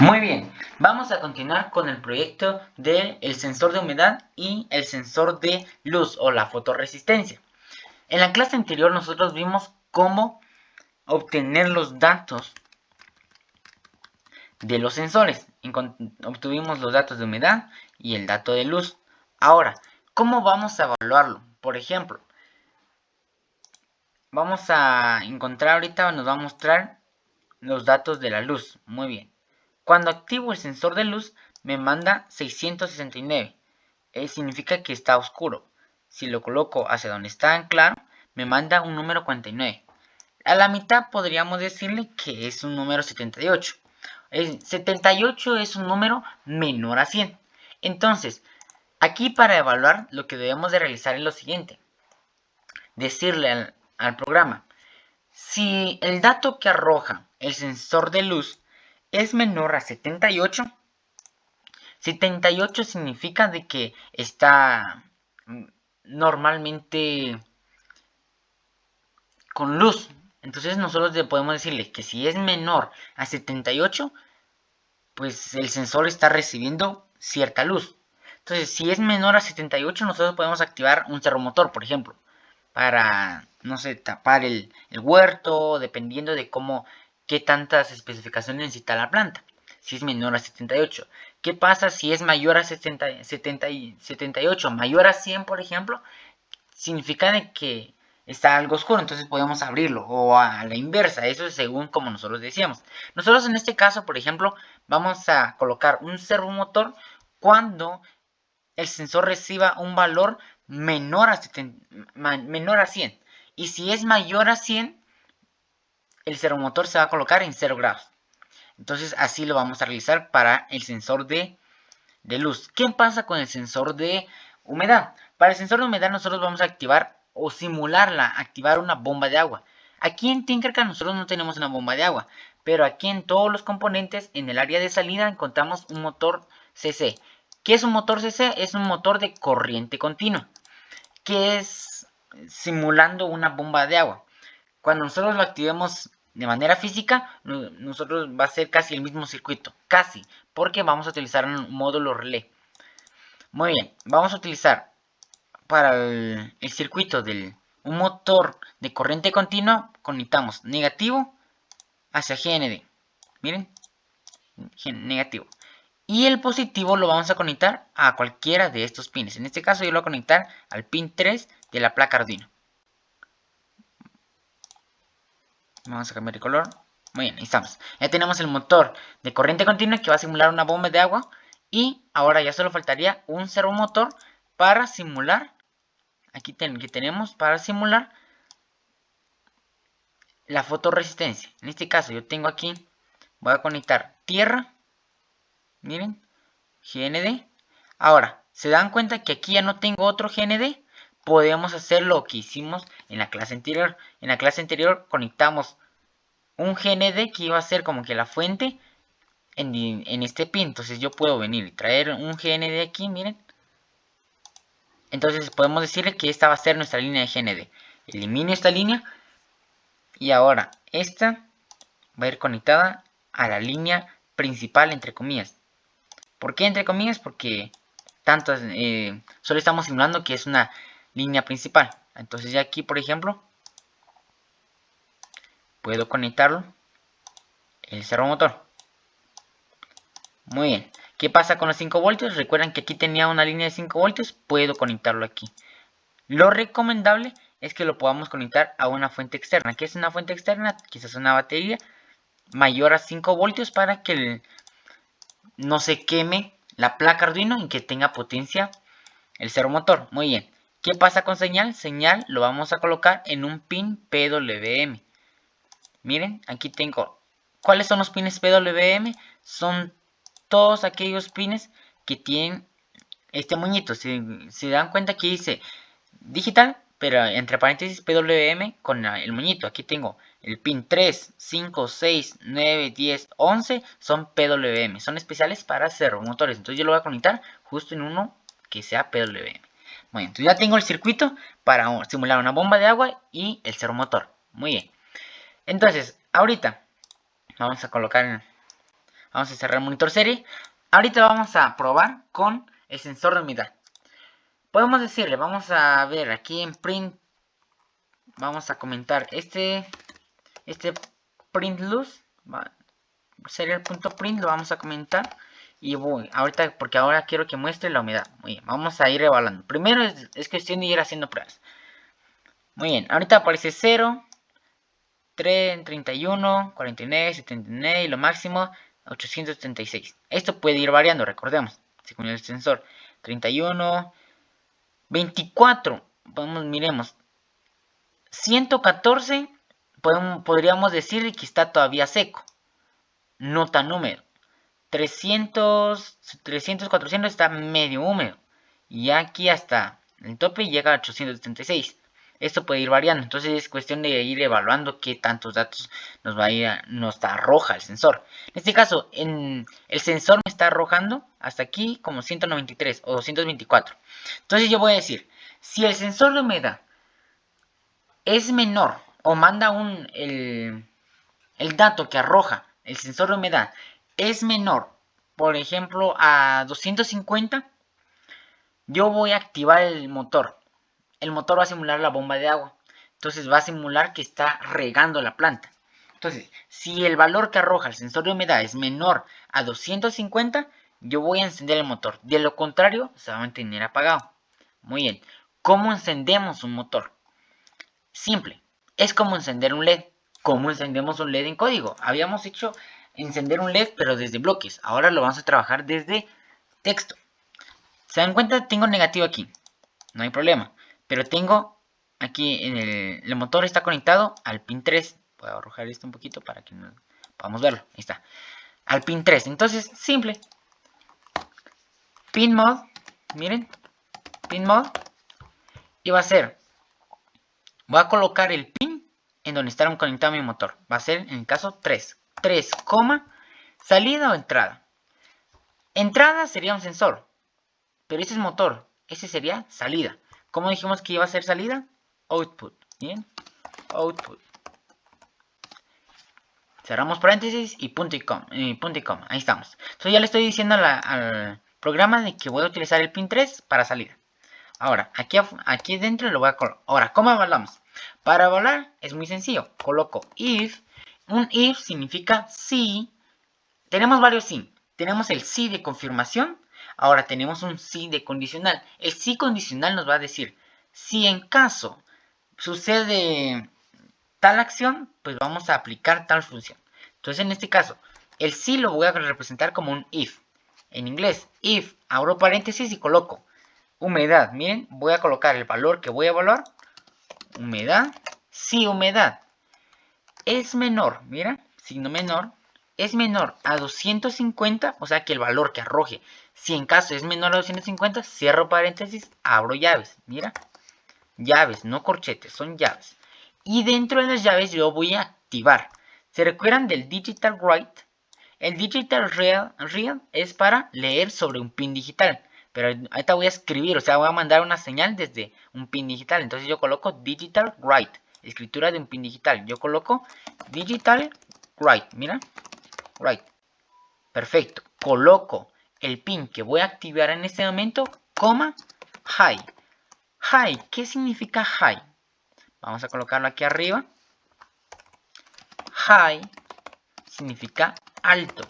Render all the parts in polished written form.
Muy bien, vamos a continuar con el proyecto del sensor de humedad y el sensor de luz o la fotorresistencia. En la clase anterior nosotros vimos cómo obtener los datos de los sensores. Obtuvimos los datos de humedad y el dato de luz. Ahora, ¿cómo vamos a evaluarlo? Por ejemplo, vamos a encontrar ahorita, nos va a mostrar los datos de la luz. Muy bien. Cuando activo el sensor de luz, me manda 669. Significa que está oscuro. Si lo coloco hacia donde está en claro, me manda un número 49. A la mitad podríamos decirle que es un número 78. El 78 es un número menor a 100. Entonces, aquí para evaluar lo que debemos de realizar es lo siguiente. Decirle al programa, si el dato que arroja el sensor de luz es menor a 78, 78 significa de que está normalmente con luz. Entonces nosotros podemos decirle que si es menor a 78, pues el sensor está recibiendo cierta luz. Entonces, si es menor a 78, nosotros podemos activar un servomotor, por ejemplo, para, no sé, tapar el huerto, dependiendo de qué tantas especificaciones necesita la planta. Si es menor a 78. ¿Qué pasa si es mayor a 78? Mayor a 100, por ejemplo, significa de que está algo oscuro, entonces podemos abrirlo, o a la inversa, eso es según como nosotros decíamos. Nosotros en este caso, por ejemplo, vamos a colocar un servomotor cuando el sensor reciba un valor menor a 100. Y si es mayor a 100, el servomotor se va a colocar en 0 grados. Entonces así lo vamos a realizar para el sensor de luz. ¿Qué pasa con el sensor de humedad? Para el sensor de humedad nosotros vamos a activar o activar una bomba de agua. Aquí en Tinkercad nosotros no tenemos una bomba de agua, pero aquí en todos los componentes, en el área de salida, encontramos un motor CC. ¿Qué es un motor CC? Es un motor de corriente continua, que es simulando una bomba de agua. Cuando nosotros lo activemos de manera física, nosotros va a ser casi el mismo circuito, casi, porque vamos a utilizar un módulo relé. Muy bien, vamos a utilizar para el circuito de un motor de corriente continua, conectamos negativo hacia GND. Miren, negativo. Y el positivo lo vamos a conectar a cualquiera de estos pines. En este caso yo lo voy a conectar al pin 3 de la placa Arduino. Vamos a cambiar de color. Muy bien, ahí estamos. Ya tenemos el motor de corriente continua que va a simular una bomba de agua. Y ahora ya solo faltaría un servomotor para simular. Aquí que tenemos para simular la fotorresistencia. En este caso yo tengo aquí, voy a conectar tierra. Miren, GND. Ahora, ¿se dan cuenta que aquí ya no tengo otro GND? Podemos hacer lo que hicimos en la clase anterior. En la clase anterior conectamos un GND que iba a ser como que la fuente en este pin. Entonces yo puedo venir y traer un GND aquí, miren. Entonces podemos decirle que esta va a ser nuestra línea de GND. Elimino esta línea y ahora esta va a ir conectada a la línea principal, entre comillas. ¿Por qué entre comillas? Porque solo estamos simulando que es una línea principal. Entonces ya aquí, por ejemplo, puedo conectarlo el servomotor. Muy bien. ¿Qué pasa con los 5 voltios? Recuerdan que aquí tenía una línea de 5 voltios. Puedo conectarlo aquí. Lo recomendable es que lo podamos conectar a una fuente externa. ¿Qué es una fuente externa? Quizás una batería mayor a 5 voltios para que no se queme la placa Arduino y que tenga potencia el servomotor. Muy bien. ¿Qué pasa con señal? Señal lo vamos a colocar en un pin PWM. Miren, aquí tengo. ¿Cuáles son los pines PWM? Son todos aquellos pines que tienen este moñito. Se dan cuenta que dice digital, pero entre paréntesis PWM con el moñito. Aquí tengo el pin 3, 5, 6, 9, 10, 11 son PWM. Son especiales para servomotores. Entonces yo lo voy a conectar justo en uno que sea PWM. Muy bien, entonces ya tengo el circuito para simular una bomba de agua y el servomotor. Muy bien. Entonces, ahorita vamos a colocar Vamos a cerrar monitor serie. Ahorita vamos a probar con el sensor de humedad. Podemos decirle, vamos a ver aquí en print, vamos a comentar este print luz, serial.print lo vamos a comentar. Y voy, ahorita, porque ahora quiero que muestre la humedad. Muy bien, vamos a ir evaluando. Primero es cuestión de ir haciendo pruebas. Muy bien, ahorita aparece 0, 3, 31, 49, 79 y lo máximo 876. Esto puede ir variando, recordemos, según el sensor. 31, 24, miremos. 114, podríamos decir que está todavía seco, no tan húmedo. 300, 400 está medio húmedo. Y aquí hasta el tope llega a 876. Esto puede ir variando, entonces es cuestión de ir evaluando qué tantos datos nos arroja el sensor. En este caso, el sensor me está arrojando hasta aquí como 193 o 224. Entonces yo voy a decir, si el sensor de humedad es menor o manda el dato que arroja el sensor de humedad es menor, por ejemplo, a 250, yo voy a activar el motor. El motor va a simular la bomba de agua. Entonces va a simular que está regando la planta. Entonces, si el valor que arroja el sensor de humedad es menor a 250, yo voy a encender el motor. De lo contrario, se va a mantener apagado. Muy bien. ¿Cómo encendemos un motor? Simple. Es como encender un LED. ¿Cómo encendemos un LED en código? Habíamos hecho encender un LED, pero desde bloques. Ahora lo vamos a trabajar desde texto. ¿Se dan cuenta? Tengo negativo aquí. No hay problema. Pero tengo aquí en el motor está conectado al pin 3. Voy a arrojar esto un poquito para que podamos verlo. Ahí está. Al pin 3. Entonces, simple. Pin mod. Miren. Pin mod. Y va a ser. Voy a colocar el pin en donde está conectado mi motor. Va a ser en el caso 3. 3, salida o entrada. Entrada sería un sensor. Pero ese es motor. Ese sería salida. ¿Cómo dijimos que iba a ser salida? Output. Bien. Output. Cerramos paréntesis y punto y coma. Ahí estamos. Entonces ya le estoy diciendo al programa de que voy a utilizar el pin 3 para salida. Ahora, aquí dentro lo voy a colocar. Ahora, ¿cómo evaluamos? Para evaluar es muy sencillo. Coloco if. Un if significa si. Tenemos varios si. Tenemos el si de confirmación. Ahora tenemos un si de condicional. El si condicional nos va a decir, si en caso sucede tal acción, pues vamos a aplicar tal función. Entonces en este caso, el si lo voy a representar como un if. En inglés, if, abro paréntesis y coloco humedad. Miren, voy a colocar el valor que voy a evaluar. Humedad. Si humedad es menor, mira, signo menor, es menor a 250, o sea que el valor que arroje, si en caso es menor a 250, cierro paréntesis, abro llaves, mira, llaves, no corchetes, son llaves. Y dentro de las llaves yo voy a activar. ¿Se recuerdan del digital write? El digital read es para leer sobre un pin digital. Pero ahorita voy a escribir, o sea, voy a mandar una señal desde un pin digital. Entonces yo coloco digital write, escritura de un pin digital. Yo coloco digital write, mira, write. Perfecto. Coloco el pin que voy a activar en este momento, coma, high. High, ¿qué significa high? Vamos a colocarlo aquí arriba. High significa alto.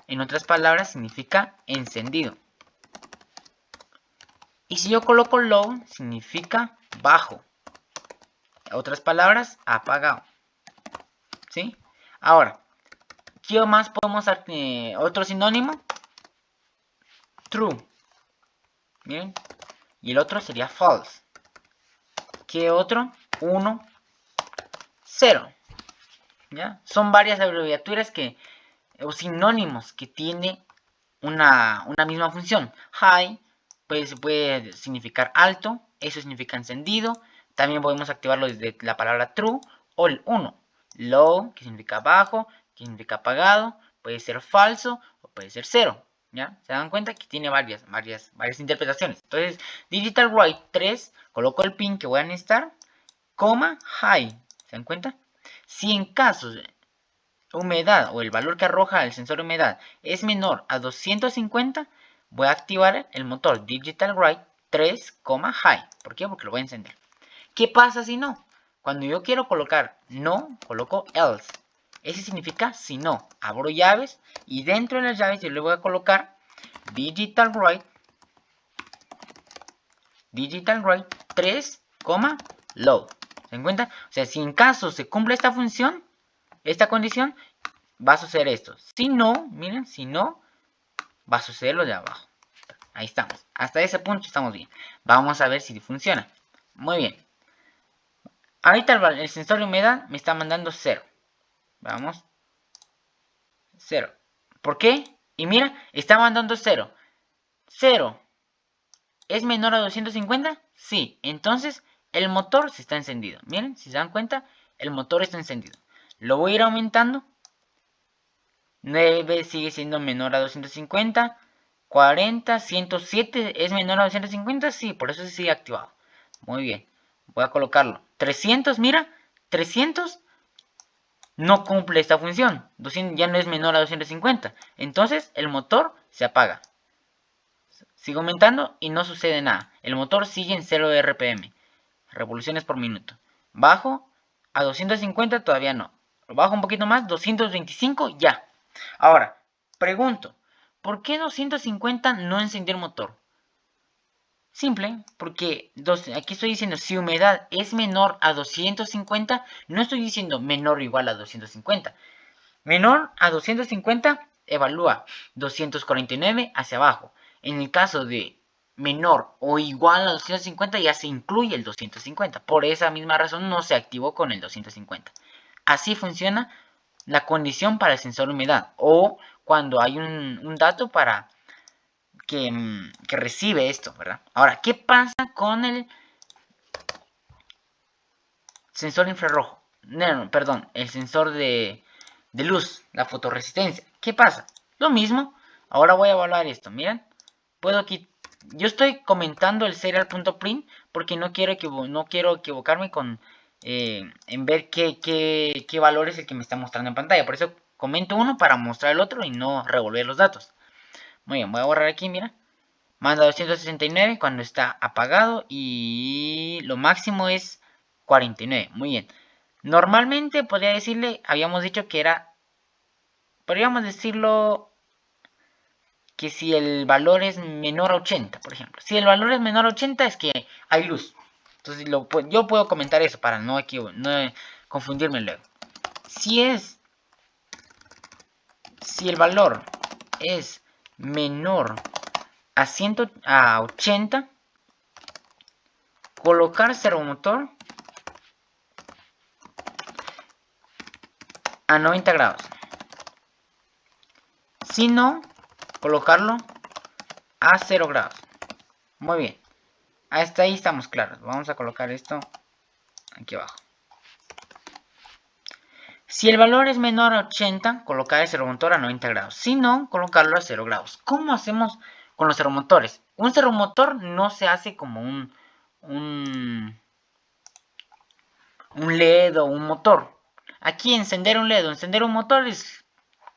En otras palabras, significa encendido. Y si yo coloco low, significa bajo. En otras palabras, apagado. ¿Sí? Ahora, ¿qué más podemos hacer? Otro sinónimo. True. Miren. Y el otro sería false. ¿Qué otro? 1, 0. ¿Ya? Son varias abreviaturas o sinónimos que tiene una misma función. High pues puede significar alto, eso significa encendido. También podemos activarlo desde la palabra true o el 1. Low, que significa bajo, que significa apagado, puede ser falso o puede ser 0. ¿Ya? Se dan cuenta que tiene varias interpretaciones. Entonces, digital write 3, coloco el pin que voy a necesitar, coma, high. ¿Se dan cuenta? Si en caso humedad o el valor que arroja el sensor de humedad es menor a 250, voy a activar el motor Digital Write 3, high. ¿Por qué? Porque lo voy a encender. ¿Qué pasa si no? Cuando yo quiero colocar no, coloco else. Ese significa si no. Abro llaves y dentro de las llaves yo le voy a colocar Digital Write 3, low. ¿Se dan cuenta? O sea, si en caso se cumple esta función, esta condición, va a suceder esto. Si no, miren, si no, va a suceder lo de abajo. Ahí estamos. Hasta ese punto estamos bien. Vamos a ver si funciona. Muy bien. Ahorita el sensor de humedad me está mandando 0. Vamos. 0. ¿Por qué? Y mira, está mandando 0. 0. ¿Es menor a 250? Sí. Entonces, el motor se está encendido. Miren, si se dan cuenta, el motor está encendido. Lo voy a ir aumentando. 9 sigue siendo menor a 250. 40, 107 es menor a 250. Sí, por eso sigue activado. Muy bien. Voy a colocarlo. 300, mira. 300 no cumple esta función. 200 ya no es menor a 250. Entonces, el motor se apaga. Sigo aumentando y no sucede nada. El motor sigue en 0 RPM. Revoluciones por minuto. Bajo a 250, todavía no. Lo bajo un poquito más, 225, ya. Ahora, pregunto, ¿por qué 250 no encendió el motor? Simple, porque aquí estoy diciendo si humedad es menor a 250, no estoy diciendo menor o igual a 250. Menor a 250, evalúa 249 hacia abajo. En el caso de menor o igual a 250, ya se incluye el 250. Por esa misma razón no se activó con el 250. Así funciona la condición para el sensor de humedad. O cuando hay un dato para que recibe esto, ¿verdad? Ahora, ¿qué pasa con el sensor infrarrojo? No, perdón, el sensor de luz, la fotorresistencia. ¿Qué pasa? Lo mismo. Ahora voy a evaluar esto. Miren, puedo aquí. Yo estoy comentando el serial.print porque no quiero equivocarme en ver qué valor es el que me está mostrando en pantalla. Por eso comento uno para mostrar el otro y no revolver los datos. Muy bien, voy a borrar aquí, mira. Manda 269 cuando está apagado y lo máximo es 49. Muy bien. Normalmente podría decirle, habíamos dicho que era, podríamos decirlo que si el valor es menor a 80, por ejemplo. Si el valor es menor a 80 es que hay luz. Entonces yo puedo comentar eso para no confundirme luego. Si el valor es menor a 80, colocar servomotor a 90 grados. Si no, colocarlo a 0 grados. Muy bien. Hasta ahí estamos claros. Vamos a colocar esto aquí abajo. Si el valor es menor a 80, colocar el servomotor a 90 grados. Si no, colocarlo a 0 grados. ¿Cómo hacemos con los servomotores? Un servomotor no se hace como un LED o un motor. Aquí encender un LED o encender un motor es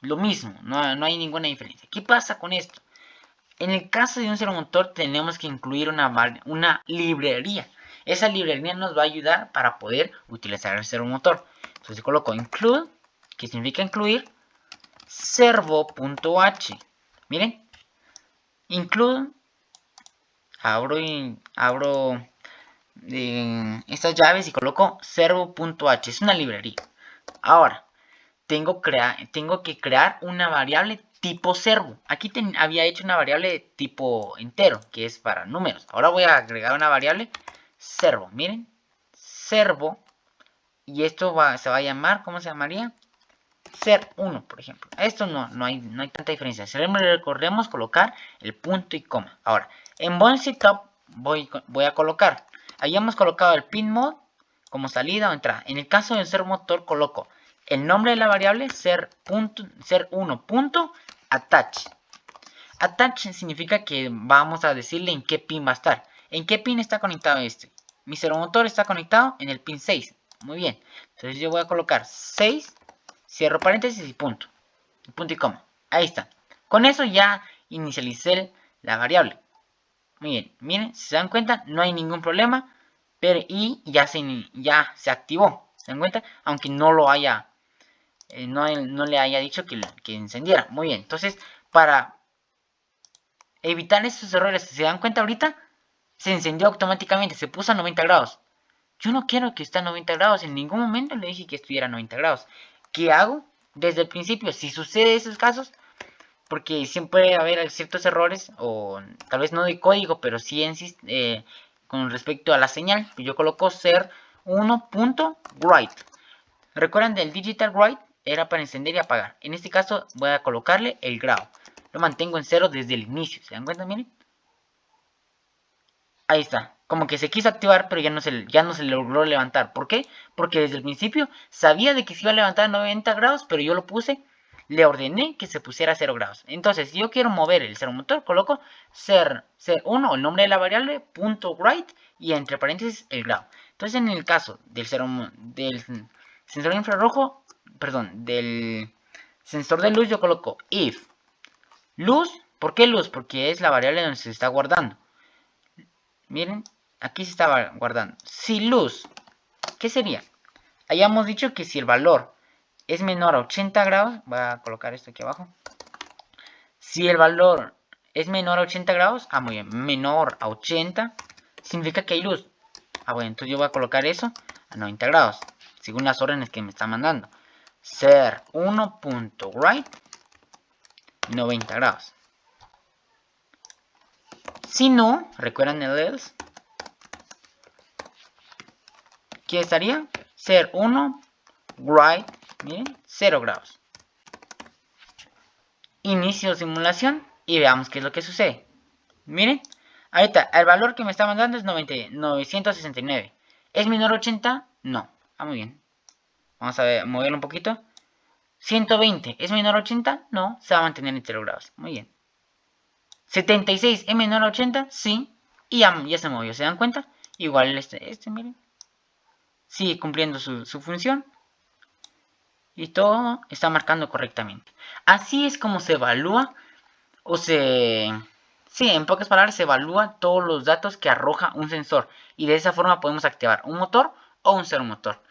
lo mismo, no hay ninguna diferencia. ¿Qué pasa con esto? En el caso de un servomotor tenemos que incluir una librería. Esa librería nos va a ayudar para poder utilizar el servomotor. Entonces coloco include, que significa incluir, servo.h. Miren, include, abro estas llaves y coloco servo.h. Es una librería. Ahora, tengo que crear una variable tipo servo. Aquí había hecho una variable tipo entero, que es para números. Ahora voy a agregar una variable servo. Miren, servo. Y esto se va a llamar, ¿cómo se llamaría? Ser1, por ejemplo. Esto no hay tanta diferencia. Recordemos colocar el punto y coma. Ahora, en Bound Setup voy a colocar. Habíamos colocado el pin mode como salida o entrada. En el caso del servomotor coloco el nombre de la variable ser1.attach. Attach significa que vamos a decirle en qué pin va a estar. ¿En qué pin está conectado este? Mi servomotor está conectado en el pin 6. Muy bien. Entonces yo voy a colocar 6 cierro paréntesis y punto. Punto y coma. Ahí está. Con eso ya inicialicé la variable. Muy bien, miren, si se dan cuenta, no hay ningún problema. Pero y ya se activó. ¿Se dan cuenta? Aunque no lo haya, no le haya dicho que encendiera. Muy bien, entonces para evitar estos errores, si se dan cuenta ahorita, se encendió automáticamente, se puso a 90 grados. Yo no quiero que esté a 90 grados, en ningún momento le dije que estuviera a 90 grados. ¿Qué hago? Desde el principio, si sucede esos casos, porque siempre va a haber ciertos errores, o tal vez no de código, pero sí con respecto a la señal, yo coloco ser 1.write. ¿Recuerdan del digital write? Era para encender y apagar. En este caso voy a colocarle el grado. Lo mantengo en 0 desde el inicio. ¿Se dan cuenta? Miren. Ahí está. Como que se quiso activar, pero ya no se logró levantar. ¿Por qué? Porque desde el principio sabía de que se iba a levantar a 90 grados, pero yo lo puse, le ordené que se pusiera a 0 grados. Entonces, si yo quiero mover el servomotor, coloco ser1, el nombre de la variable, .write, y entre paréntesis el grado. Entonces, en el caso del sensor infrarrojo, perdón, del sensor de luz, yo coloco if luz. ¿Por qué luz? Porque es la variable donde se está guardando. Miren, aquí se estaba guardando. Si luz, ¿qué sería? Hayamos dicho que si el valor es menor a 80 grados, voy a colocar esto aquí abajo. Si el valor es menor a 80 grados, muy bien, menor a 80, significa que hay luz. Bueno, entonces yo voy a colocar eso a 90 grados, según las órdenes que me está mandando. Ser 1.write 90 grados. Si no, recuerdan el else, ¿qué estaría? Ser 1, write, miren, 0 grados. Inicio simulación y veamos qué es lo que sucede. Miren, ahorita el valor que me está mandando es 969. ¿Es menor a 80? No. Muy bien. Vamos a moverlo un poquito. 120. ¿Es menor a 80? No. Se va a mantener en 0 grados. Muy bien. 76. ¿Es menor a 80? Sí. Y ya se movió. ¿Se dan cuenta? Igual miren. Sigue cumpliendo su función. Y todo está marcando correctamente. Así es como se evalúa Sí, en pocas palabras se evalúa todos los datos que arroja un sensor. Y de esa forma podemos activar un motor o un servomotor.